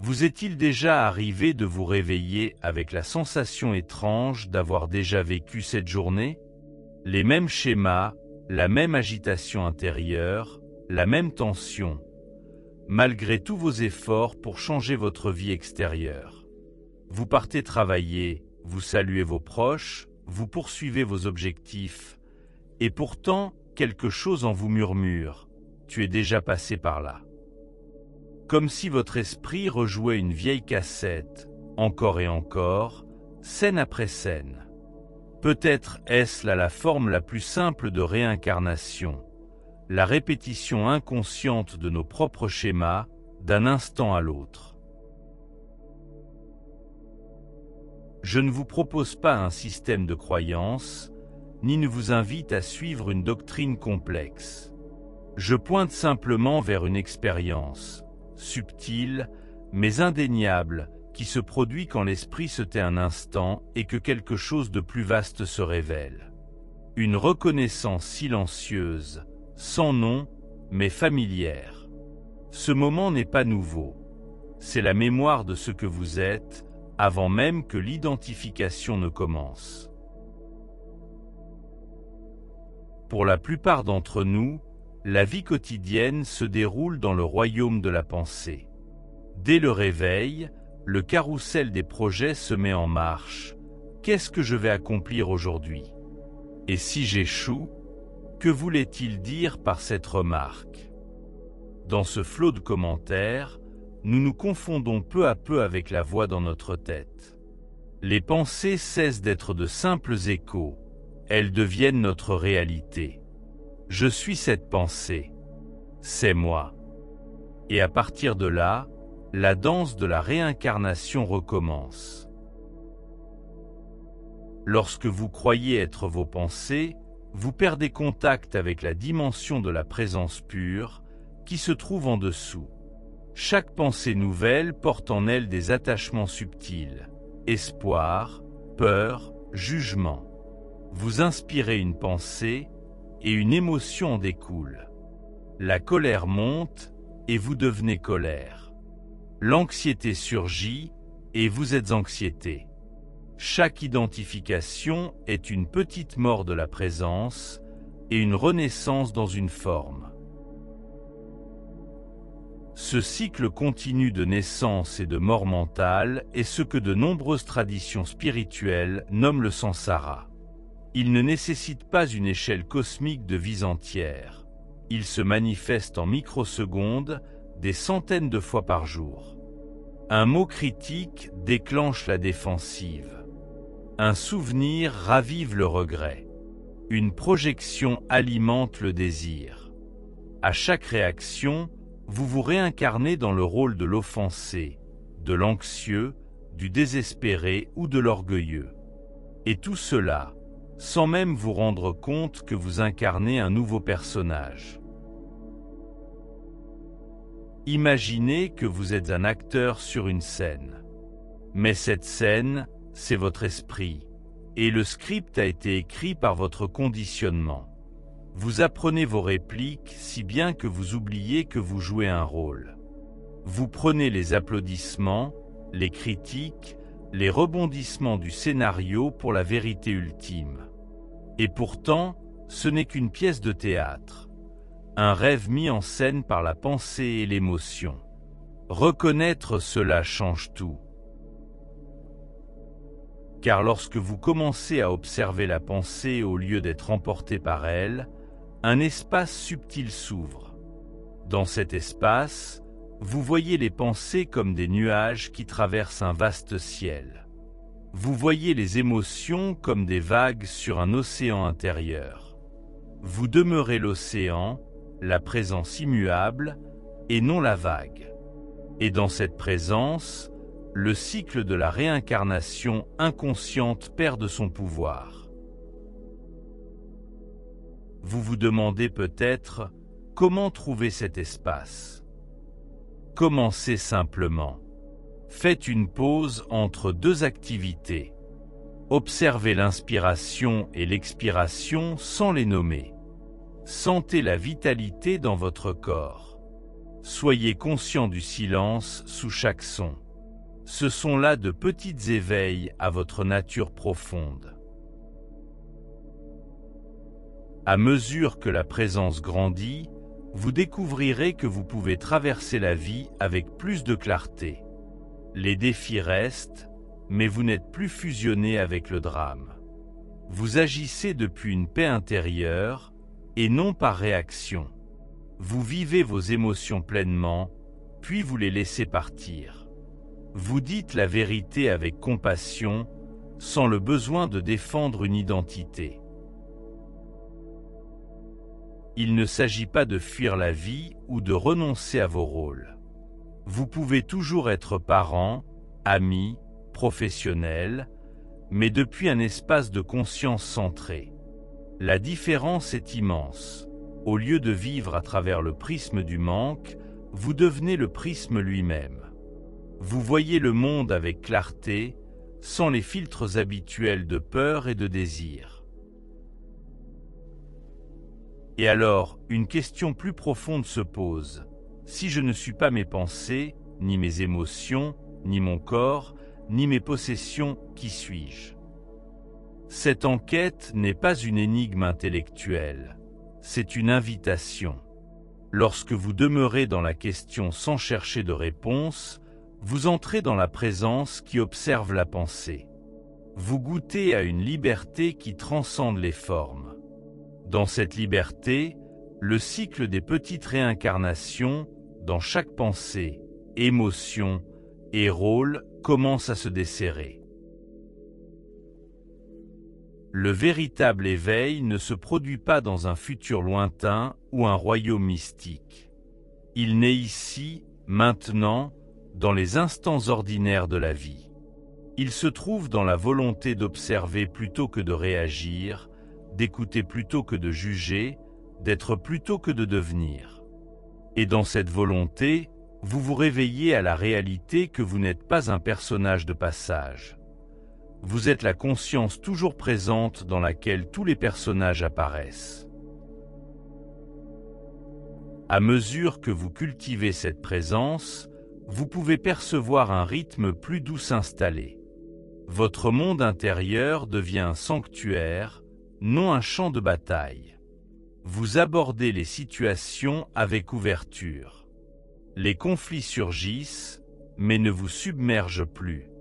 Vous est-il déjà arrivé de vous réveiller avec la sensation étrange d'avoir déjà vécu cette journée? Les mêmes schémas, la même agitation intérieure, la même tension, malgré tous vos efforts pour changer votre vie extérieure. Vous partez travailler, vous saluez vos proches, vous poursuivez vos objectifs, et pourtant, quelque chose en vous murmure, tu es déjà passé par là. Comme si votre esprit rejouait une vieille cassette, encore et encore, scène après scène. Peut-être est-ce là la forme la plus simple de réincarnation, la répétition inconsciente de nos propres schémas, d'un instant à l'autre. Je ne vous propose pas un système de croyance, ni ne vous invite à suivre une doctrine complexe. Je pointe simplement vers une expérience, subtile, mais indéniable, qui se produit quand l'esprit se tait un instant et que quelque chose de plus vaste se révèle. Une reconnaissance silencieuse, sans nom, mais familière. Ce moment n'est pas nouveau. C'est la mémoire de ce que vous êtes, avant même que l'identification ne commence. Pour la plupart d'entre nous, la vie quotidienne se déroule dans le royaume de la pensée. Dès le réveil, le carrousel des projets se met en marche. Qu'est-ce que je vais accomplir aujourd'hui? Et si j'échoue? Que voulait-il dire par cette remarque? Dans ce flot de commentaires, nous nous confondons peu à peu avec la voix dans notre tête. Les pensées cessent d'être de simples échos, elles deviennent notre réalité. Je suis cette pensée. C'est moi. Et à partir de là, la danse de la réincarnation recommence. Lorsque vous croyez être vos pensées, vous perdez contact avec la dimension de la présence pure qui se trouve en dessous. Chaque pensée nouvelle porte en elle des attachements subtils, espoir, peur, jugement. Vous inspirez une pensée et une émotion en découle. La colère monte et vous devenez colère. L'anxiété surgit et vous êtes anxiété. Chaque identification est une petite mort de la présence et une renaissance dans une forme. Ce cycle continu de naissance et de mort mentale est ce que de nombreuses traditions spirituelles nomment le samsara. Il ne nécessite pas une échelle cosmique de vies entières. Il se manifeste en microsecondes, des centaines de fois par jour. Un mot critique déclenche la défensive. Un souvenir ravive le regret. Une projection alimente le désir. À chaque réaction, vous vous réincarnez dans le rôle de l'offensé, de l'anxieux, du désespéré ou de l'orgueilleux. Et tout cela, sans même vous rendre compte que vous incarnez un nouveau personnage. Imaginez que vous êtes un acteur sur une scène. Mais cette scène, c'est votre esprit, et le script a été écrit par votre conditionnement. Vous apprenez vos répliques si bien que vous oubliez que vous jouez un rôle. Vous prenez les applaudissements, les critiques, les rebondissements du scénario pour la vérité ultime. Et pourtant, ce n'est qu'une pièce de théâtre. Un rêve mis en scène par la pensée et l'émotion. Reconnaître cela change tout. Car lorsque vous commencez à observer la pensée au lieu d'être emporté par elle, un espace subtil s'ouvre. Dans cet espace, vous voyez les pensées comme des nuages qui traversent un vaste ciel. Vous voyez les émotions comme des vagues sur un océan intérieur. Vous demeurez l'océan, la présence immuable, et non la vague. Et dans cette présence, le cycle de la réincarnation inconsciente perd de son pouvoir. Vous vous demandez peut-être comment trouver cet espace. Commencez simplement. Faites une pause entre deux activités. Observez l'inspiration et l'expiration sans les nommer. Sentez la vitalité dans votre corps. Soyez conscient du silence sous chaque son. Ce sont là de petits éveils à votre nature profonde. À mesure que la présence grandit, vous découvrirez que vous pouvez traverser la vie avec plus de clarté. Les défis restent, mais vous n'êtes plus fusionné avec le drame. Vous agissez depuis une paix intérieure, et non par réaction. Vous vivez vos émotions pleinement, puis vous les laissez partir. Vous dites la vérité avec compassion, sans le besoin de défendre une identité. Il ne s'agit pas de fuir la vie ou de renoncer à vos rôles. Vous pouvez toujours être parent, ami, professionnel, mais depuis un espace de conscience centré. La différence est immense. Au lieu de vivre à travers le prisme du manque, vous devenez le prisme lui-même. Vous voyez le monde avec clarté, sans les filtres habituels de peur et de désir. Et alors, une question plus profonde se pose. Si je ne suis pas mes pensées, ni mes émotions, ni mon corps, ni mes possessions, qui suis-je? Cette enquête n'est pas une énigme intellectuelle, c'est une invitation. Lorsque vous demeurez dans la question sans chercher de réponse, vous entrez dans la présence qui observe la pensée. Vous goûtez à une liberté qui transcende les formes. Dans cette liberté, le cycle des petites réincarnations, dans chaque pensée, émotion et rôle, commence à se desserrer. Le véritable éveil ne se produit pas dans un futur lointain ou un royaume mystique. Il naît ici, maintenant, dans les instants ordinaires de la vie. Il se trouve dans la volonté d'observer plutôt que de réagir, d'écouter plutôt que de juger, d'être plutôt que de devenir. Et dans cette volonté, vous vous réveillez à la réalité que vous n'êtes pas un personnage de passage. Vous êtes la conscience toujours présente dans laquelle tous les personnages apparaissent. À mesure que vous cultivez cette présence, vous pouvez percevoir un rythme plus doux s'installer. Votre monde intérieur devient un sanctuaire, non un champ de bataille. Vous abordez les situations avec ouverture. Les conflits surgissent, mais ne vous submergent plus.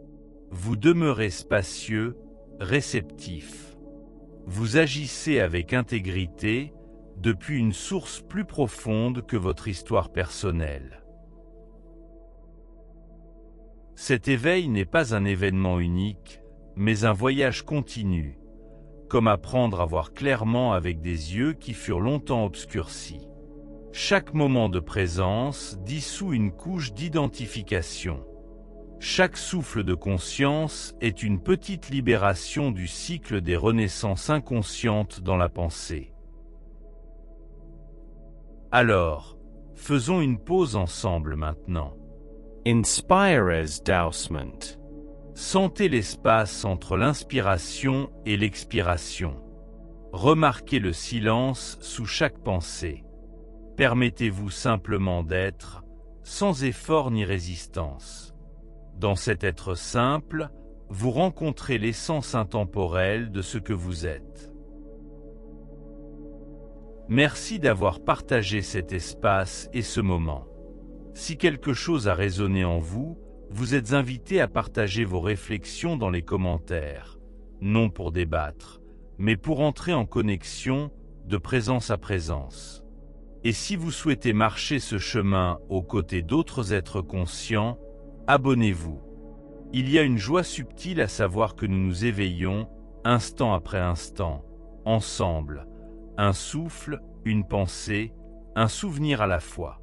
Vous demeurez spacieux, réceptif. Vous agissez avec intégrité, depuis une source plus profonde que votre histoire personnelle. Cet éveil n'est pas un événement unique, mais un voyage continu, comme apprendre à voir clairement avec des yeux qui furent longtemps obscurcis. Chaque moment de présence dissout une couche d'identification. Chaque souffle de conscience est une petite libération du cycle des renaissances inconscientes dans la pensée. Alors, faisons une pause ensemble maintenant. Inspirers Dowsement. Sentez l'espace entre l'inspiration et l'expiration. Remarquez le silence sous chaque pensée. Permettez-vous simplement d'être, sans effort ni résistance. Dans cet être simple, vous rencontrez l'essence intemporelle de ce que vous êtes. Merci d'avoir partagé cet espace et ce moment. Si quelque chose a résonné en vous, vous êtes invité à partager vos réflexions dans les commentaires, non pour débattre, mais pour entrer en connexion de présence à présence. Et si vous souhaitez marcher ce chemin aux côtés d'autres êtres conscients, abonnez-vous. Il y a une joie subtile à savoir que nous nous éveillons, instant après instant, ensemble, un souffle, une pensée, un souvenir à la fois.